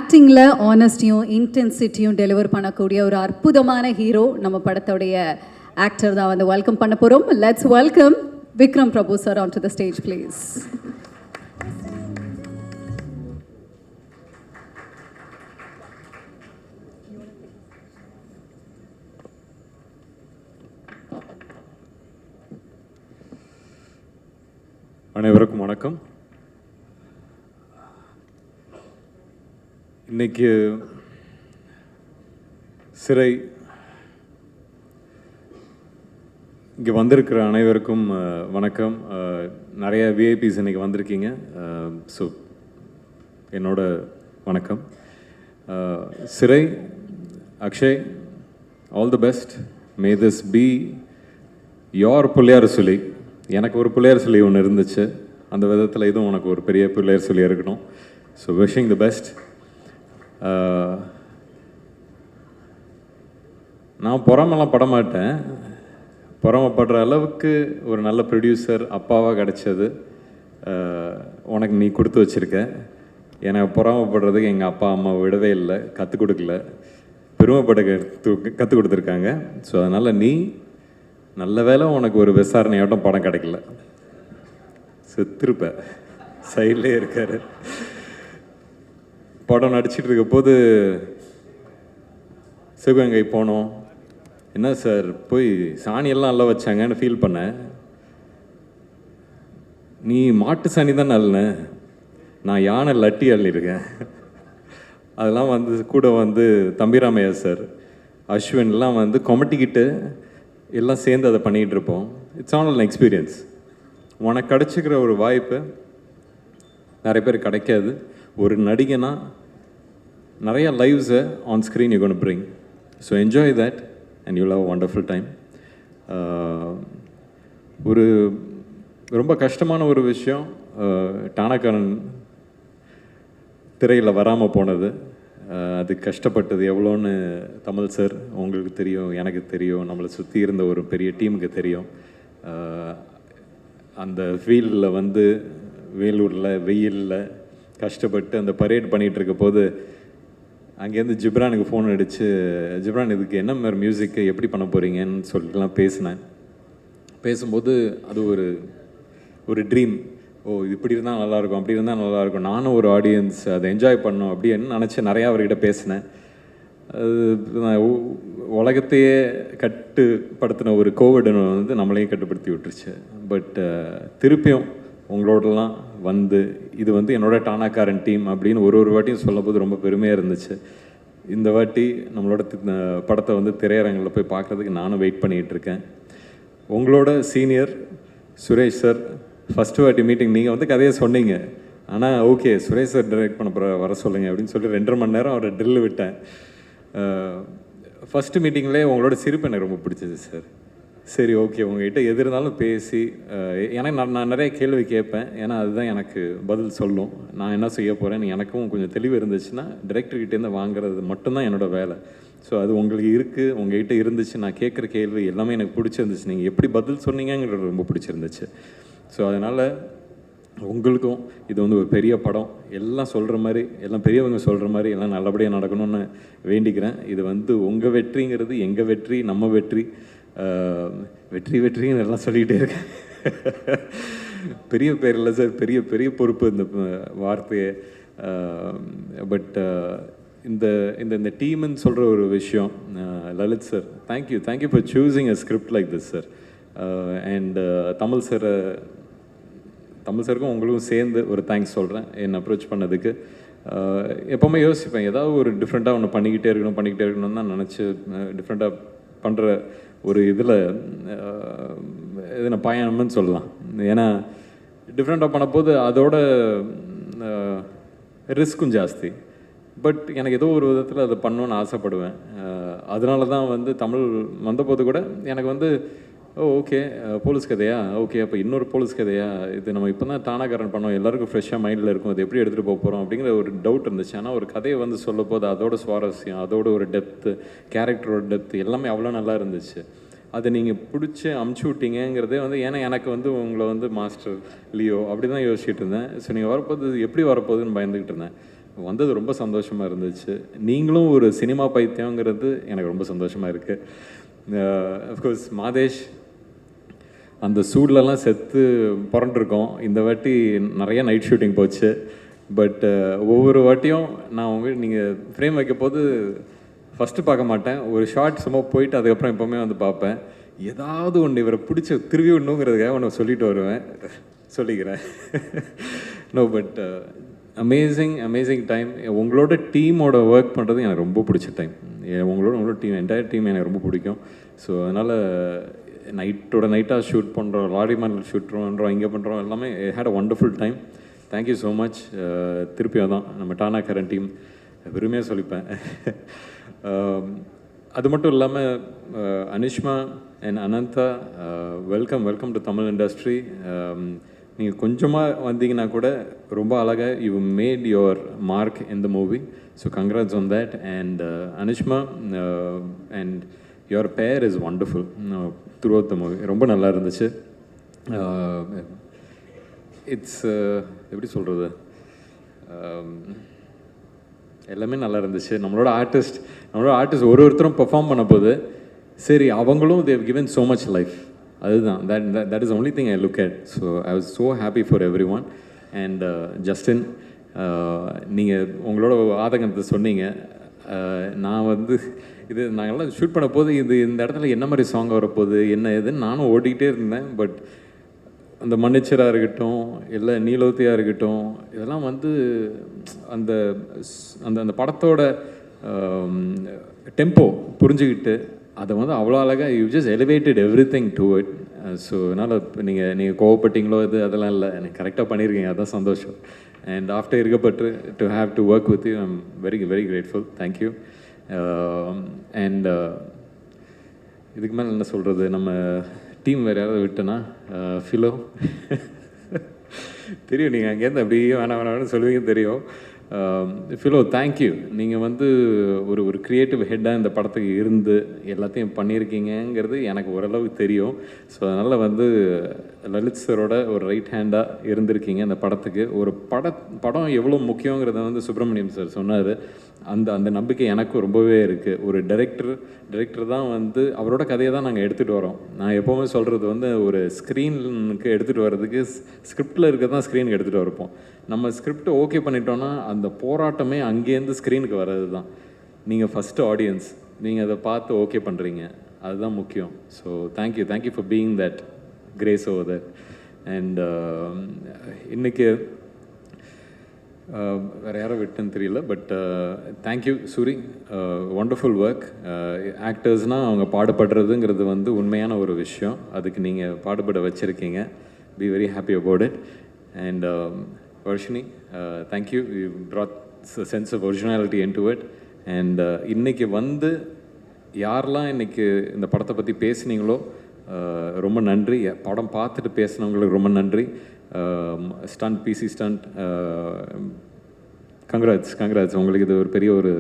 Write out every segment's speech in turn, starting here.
ஆக்டிங்கில் ஆனஸ்டியும் இன்டென்சிட்டியும் deliver பண்ணக்கூடிய ஒரு அற்புதமான ஹீரோ நம்ம படத்தோடைய ஆக்டர் தான் வந்து வெல்கம் பண்ண போகிறோம். Let's welcome Vikram Prabhu sir on to the stage please. அனைவருக்கும் வணக்கம். இன்னைக்கு சிறை இங்கே வந்திருக்கிற அனைவருக்கும் வணக்கம். நிறைய விஐபிஸ் இன்னைக்கு வந்திருக்கீங்க. ஸோ என்னோட வணக்கம். Sirai, Akshay, all the best. May this be your புள்ளியார் சொல்லி. எனக்கு ஒரு பிள்ளையார் சொல்லி ஒன்று இருந்துச்சு, அந்த விதத்தில் இதுவும் உனக்கு ஒரு பெரிய பிள்ளையார் சொல்லி இருக்கணும். So wishing the best. நான் பொறாமெல்லாம் படமாட்டேன். பொறாமப்படுற அளவுக்கு ஒரு நல்ல ப்ரொடியூசர் அப்பாவாக கிடச்சது உனக்கு நீ கொடுத்து வச்சுருக்க. எனக்கு பொறாமப்படுறதுக்கு எங்கள் அப்பா அம்மா விடவே இல்லை, கற்றுக் கொடுக்கல, பெருமைப்பட கற்றுக் கொடுத்துருக்காங்க. ஸோ அதனால் நீ நல்ல வேலை உனக்கு ஒரு விசாரணையாட்டம் படம் கிடைக்கல, செத்துருப்ப. சைட்லேயே இருக்காரு. படம் நடிச்சிட்டு இருக்க போது சிவகங்கை போனோம். என்ன சார் போய் சாணியெல்லாம் நல்லா வச்சாங்கன்னு ஃபீல் பண்ணேன். நீ மாட்டு சாணி தான் நல்ல, நான் யானை லட்டி அள்ளிருக்கேன். அதெல்லாம் வந்து கூட வந்து தம்பிராமையா சார், அஸ்வின்லாம் வந்து கொமட்டிக்கிட்டு எல்லாம் சேர்ந்து அதை பண்ணிகிட்டு இருப்போம். It's all an experience. உனக்கு கிடச்சிக்கிற ஒரு வாய்ப்பு நிறைய பேர் கிடைக்காது. ஒரு நடிகனா நிறைய லைவ்ஸை on screen you gonna bring. So enjoy that and you have wonderful time. ஒரு ரொம்ப கஷ்டமான ஒரு விஷயம் டானாக்காரன் திரையில் வராமல் போனது. அது கஷ்டப்பட்டது எவ்வளோன்னு தமிழ் சார் உங்களுக்கு தெரியும், எனக்கு தெரியும், நம்மளை சுற்றி இருந்த ஒரு பெரிய டீமுக்கு தெரியும். அந்த ஃபீல்டில் வந்து வேலூரில் வெயிலில் கஷ்டப்பட்டு அந்த பரேட் பண்ணிகிட்டு இருக்க போது அங்கேருந்து ஜிப்ரானுக்கு ஃபோன் அடித்து, ஜிப்ரான் இதுக்கு என்ன மாதிரி மியூசிக்கு எப்படி பண்ண போகிறீங்கன்னு சொல்லிட்டுலாம் பேசினேன். பேசும்போது அது ஒரு ட்ரீம். ஓ இது இப்படி இருந்தால் நல்லாயிருக்கும், அப்படி இருந்தால் நல்லாயிருக்கும், நானும் ஒரு ஆடியன்ஸ் அதை என்ஜாய் பண்ணோம் அப்படின்னு நினச்சி நிறையா அவர்கிட்ட பேசினேன். அது நான் உலகத்தையே கட்டுப்படுத்தின ஒரு கோவிட் வந்து நம்மளையும் கட்டுப்படுத்தி விட்டுருச்சு. பட் திருப்பியும் உங்களோடலாம் வந்து இது வந்து என்னோட டானாக்காரன் டீம் அப்படின்னு ஒரு வாட்டியும் சொல்லும்போது ரொம்ப பெருமையாக இருந்துச்சு. இந்த வாட்டி நம்மளோட படத்தை வந்து திரையரங்கில் போய் பார்க்குறதுக்கு நானும் வெயிட் பண்ணிகிட்ருக்கேன். உங்களோட சீனியர் சுரேஷ் சார், ஃபஸ்ட்டு வாட்டி மீட்டிங் நீங்கள் வந்து கதையை சொன்னீங்க, ஆனால் ஓகே சுரேஷ் சார் டைரக்ட் பண்ண போகிற வர சொல்லுங்கள் அப்படின்னு சொல்லி 2.5 மணி நேரம் அவரை ட்ரில்லு விட்டேன். ஃபஸ்ட்டு மீட்டிங்லேயே உங்களோட சிரிப்பு எனக்கு ரொம்ப பிடிச்சது சார். சரி ஓகே உங்கள்கிட்ட எது இருந்தாலும் பேசி, ஏன்னா நான் நிறைய கேள்வி கேட்பேன், ஏன்னா அதுதான் எனக்கு பதில் சொல்லும். நான் என்ன செய்ய போகிறேன்னு எனக்கும் கொஞ்சம் தெளிவு இருந்துச்சுன்னா டிரெக்டர்கிட்டேருந்து வாங்குறது மட்டும்தான் என்னோடய வேலை. ஸோ அது உங்களுக்கு இருக்குது, உங்கள்கிட்ட இருந்துச்சு. நான் கேட்குற கேள்வி எல்லாமே எனக்கு பிடிச்சிருந்துச்சு. நீங்கள் எப்படி பதில் சொன்னீங்கிறது ரொம்ப பிடிச்சிருந்துச்சு. ஸோ அதனால் உங்களுக்கும் இது வந்து ஒரு பெரிய படம், எல்லாம் சொல்கிற மாதிரி, எல்லாம் பெரியவங்க சொல்கிற மாதிரி எல்லாம் நல்லபடியாக நடக்கணும்னு வேண்டிக்கிறேன். இது வந்து உங்கள் வெற்றிங்கிறது எங்கள் வெற்றி, நம்ம வெற்றி. வெற்றின்னு எல்லாம் சொல்லிக்கிட்டே இருக்கேன். பெரிய பேர் இல்லை சார், பெரிய பெரிய பொறுப்பு இந்த வார்த்தையை. பட் இந்த இந்த டீம்னு சொல்கிற ஒரு விஷயம், Lalit sir thank you for choosing a script like this sir. And Tamil சாருக்கும் உங்களுக்கும் சேர்ந்து ஒரு தேங்க்ஸ் சொல்கிறேன் என்னை அப்ரோச் பண்ணதுக்கு. எப்போவுமே யோசிப்பேன் ஏதாவது ஒரு டிஃப்ரெண்ட்டாக ஒன்று பண்ணிக்கிட்டே இருக்கணும்னு தான் நினச்சி டிஃப்ரெண்ட்டாக பண்ணுற ஒரு இதில் எதுனா பயணம்னு சொல்லலாம். ஏன்னா டிஃப்ரெண்ட்டாக பண்ணபோது அதோட ரிஸ்க்கும் ஜாஸ்தி. பட் எனக்கு ஏதோ ஒரு விதத்தில் அதை பண்ணணுன்னு ஆசைப்படுவேன். அதனால தான் வந்து தமிழ் வந்தபோது கூட எனக்கு வந்து ஓகே போலீஸ் கதையா, ஓகே அப்போ இன்னொரு போலீஸ் கதையா, இது நம்ம இப்போ தான் டானாக்காரன் பண்ணோம், எல்லாருக்கும் ஃப்ரெஷ்ஷாக மைண்டில் இருக்கும், அது எப்படி எடுத்துகிட்டு போக போகிறோம் அப்படிங்கிற ஒரு டவுட் இருந்துச்சு. ஆனால் ஒரு கதையை வந்து சொல்ல போது அதோட சுவாரஸ்யம், அதோட ஒரு டெப்த்து, கேரக்டரோட டெப்த்து எல்லாமே அவ்வளோ நல்லா இருந்துச்சு. அதை நீங்கள் பிடிச்சி அமுச்சு விட்டீங்கிறதே வந்து ஏன்னா எனக்கு வந்து உங்களை வந்து மாஸ்டர் லியோ அப்படி தான் யோசிச்சுட்டு இருந்தேன். ஸோ நீங்கள் வரப்போது எப்படி வரப்போகுதுன்னு பயந்துக்கிட்டு இருந்தேன். வந்தது ரொம்ப சந்தோஷமாக இருந்துச்சு. நீங்களும் ஒரு சினிமா பைத்தியங்கிறது எனக்கு ரொம்ப சந்தோஷமாக இருக்குது. அஃப்கோர்ஸ் மாதேஷ் அந்த சூட்லலாம் செத்து புரண்டிருக்கோம். இந்த வாட்டி நிறைய நைட் ஷூட்டிங் போச்சு. பட் ஒவ்வொரு வாட்டியும் நான் நீங்கள் ஃப்ரேம் வைக்க போது ஃபஸ்ட்டு பார்க்க மாட்டேன். ஒரு ஷார்ட் சும்மா போயிட்டு அதுக்கப்புறம் எப்போவுமே வந்து பார்ப்பேன். ஏதாவது ஒன்று இவரை பிடிச்ச திருவி விடணுங்கிறதுக்காக ஒன்று சொல்லிட்டு வருவேன். சொல்லிக்கிறேன். No but amazing time. உங்களோட டீமோட ஒர்க் பண்ணுறது எனக்கு ரொம்ப பிடிச்ச டைம். உங்களோட டீம் என்டையர் டீம் எனக்கு ரொம்ப பிடிக்கும். ஸோ அதனால் நைட்டாக ஷூட் பண்ணுறோம், லாரிமானில் ஷூட் பண்ணுறோம், இங்கே பண்ணுறோம், எல்லாமே had a wonderful time. Thank you so much. திருப்பி அதான் நம்ம டானா கரண்ட் டீம் பெருமையாக சொல்லிப்பேன். அது மட்டும் இல்லாமல் Anishma and Anantha, welcome to Tamil industry. நீங்கள் கொஞ்சமாக வந்தீங்கன்னா கூட ரொம்ப அழகாக you made your mark in the movie. So congrats on that. And Anishma and your pair is wonderful throughout the movie. ரொம்ப நல்லா இருந்துச்சு. இட்ஸ் எப்படி சொல்கிறது, எல்லாமே நல்லா இருந்துச்சு. நம்மளோட ஆர்டிஸ்ட் ஒருத்தரும் பெர்ஃபார்ம் பண்ண போது சரி அவங்களும் they've given so much life. அதுதான் that is only thing I look at. So I was so happy for everyone. And Justin, நீங்கள் உங்களோட ஆதங்கத்தை சொன்னீங்க. நான் வந்து நாங்கள்லாம் ஷூட் பண்ண போது இந்த இடத்துல என்ன மாதிரி சாங் வரப்போகுது என்ன ஏதுன்னு நானும் ஓடிக்கிட்டே இருந்தேன். பட் அந்த மன்னிச்சராக இருக்கட்டும், இல்லை நீலோத்தியாக இருக்கட்டும், இதெல்லாம் வந்து அந்த அந்த அந்த படத்தோட டெம்போ புரிஞ்சுக்கிட்டு அதை வந்து அவ்வளோ அழகாக you just elevated every thing to it. So அதனால் இப்போ நீங்கள் கோவப்பட்டீங்களோ அதெல்லாம் இல்லை, எனக்கு கரெக்டாக பண்ணியிருக்கீங்க, அதுதான் சந்தோஷம். அண்ட் ஆஃப்டர் இருக்கப்பட்டு to have to work with you I am very grateful. Thank you. And இதுக்கு மேலே என்ன சொல்கிறது, நம்ம டீம் வேறு யாராவது விட்டேன்னா ஃபிலோ தெரியும், நீங்கள் அங்கேருந்து அப்படியே வேணாம்னு சொல்லுவீங்க தெரியும். Philo thank you. நீங்கள் வந்து ஒரு க்ரியேட்டிவ் ஹெட்டாக இந்த படத்துக்கு இருந்து எல்லாத்தையும் பண்ணியிருக்கீங்கிறது எனக்கு ஓரளவுக்கு தெரியும். ஸோ அதனால் வந்து லலித் சரோட ஒரு ரைட் ஹேண்டாக இருந்திருக்கீங்க இந்த படத்துக்கு. ஒரு படம் எவ்வளோ முக்கியங்கிறத வந்து சுப்பிரமணியம் சார் சொன்னார். அந்த நம்பிக்கை எனக்கும் ரொம்பவே இருக்குது. ஒரு டைரக்டர் தான் வந்து அவரோட கதையை தான் நாங்கள் எடுத்துகிட்டு வரோம். நான் எப்போவுமே சொல்கிறது வந்து ஒரு ஸ்க்ரீனுக்கு எடுத்துகிட்டு வர்றதுக்கு ஸ்கிரிப்டில் இருக்க தான் ஸ்க்ரீனுக்கு எடுத்துகிட்டு வரப்போம். நம்ம ஸ்கிரிப்டை ஓகே பண்ணிட்டோன்னா அந்த போராட்டமே அங்கேருந்து ஸ்க்ரீனுக்கு வர்றது தான். நீங்கள் ஃபஸ்ட்டு ஆடியன்ஸ், நீங்கள் அதை பார்த்து ஓகே பண்ணுறீங்க, அதுதான் முக்கியம். So thank you for being that grace over that. And இன்றைக்கி வேறு யாரும் விட்டுன்னு தெரியல. But thank you Soori, wonderful work. ஆக்டர்ஸ்னால் அவங்க பாடுபடுறதுங்கிறது வந்து உண்மையான ஒரு விஷயம். அதுக்கு நீங்கள் பாடுபட வச்சுருக்கீங்க. Be very happy about it. And Varshini, thank you, you brought a sense of originality into it. And இன்றைக்கி வந்து யாரெல்லாம் இன்றைக்கி இந்த படத்தை பற்றி பேசுனீங்களோ ரொம்ப நன்றி. படம் பார்த்துட்டு பேசுனவங்களுக்கு ரொம்ப நன்றி. ஸ்டண்ட் பிசி ஸ்டண்ட், கங்க்ராட்ஸ் உங்களுக்கு. இது ஒரு பெரிய ஒரு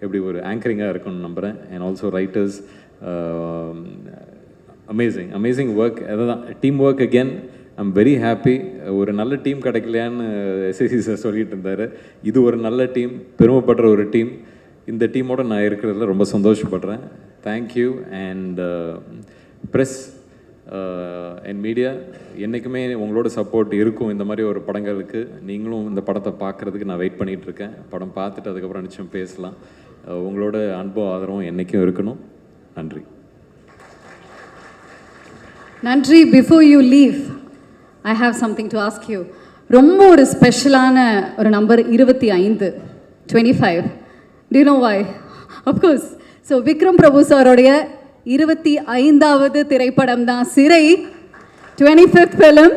எப்படி ஒரு ஆங்கரிங்காக இருக்கும்னு நம்புகிறேன். And also writers, amazing work. அதுதான் team work again. I'm very happy. ஒரு நல்ல டீம் கிடைக்கலையான்னு எஸ்எஸ்சி சார் சொல்லிட்டு இருந்தார். இது ஒரு நல்ல டீம், பெருமைப்படுற ஒரு டீம். இந்த டீமோடு நான் இருக்கிறதுல ரொம்ப சந்தோஷப்படுறேன். Thank you. And press and media, என்றைக்குமே உங்களோட சப்போர்ட் இருக்கும் இந்த மாதிரி ஒரு படங்களுக்கு. நீங்களும் இந்த படத்தை பார்க்குறதுக்கு நான் வெயிட் பண்ணிகிட்ருக்கேன். படம் பார்த்துட்டு அதுக்கப்புறம் நிச்சயம் பேசலாம். உங்களோட அன்பும் ஆதரவும் என்றைக்கும் இருக்கணும். நன்றி. Before you leave, I have something to ask you. ரொம்ப ஒரு ஸ்பெஷலான ஒரு number 25, 25. Do you know why? Of course. So Vikram Prabhu சாரோடைய 25வது திரைப்படம் தான் Sirai. 25th film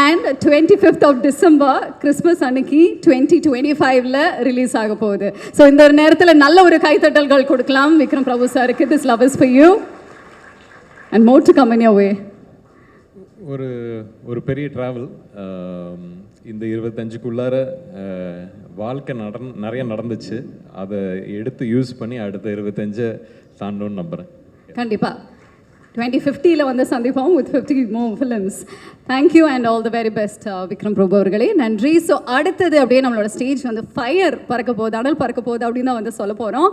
and 25th of December, Christmas அன்னைக்கு 2025ல ரிலீஸ் ஆக போகுது. ஸோ இந்த ஒரு நேரத்தில் நல்ல ஒரு கைத்தட்டல்கள் கொடுக்கலாம் விக்ரம் பிரபு சாருக்கு. This love is for you and more to come in your way. ஒரு பெரிய ட்ராவல் இந்த 25க்குள்ளார வாழ்க்கை நிறைய நடந்துச்சு. அதை எடுத்து யூஸ் பண்ணி அடுத்த 25 தாண்டோன்னு நம்புகிறேன். கண்டிப்பாக. 2050 வந்து சந்திப்போம் with 50 more films. Thank you and all the very best Vikram Prabhu அவர்களே, நன்றி. ஸோ அடுத்தது அப்படியே நம்மளோட ஸ்டேஜ் வந்து ஃபயர் பறக்க போகுது, அனல் பறக்க போகுது அப்படின்னு தான் வந்து சொல்ல போகிறோம்.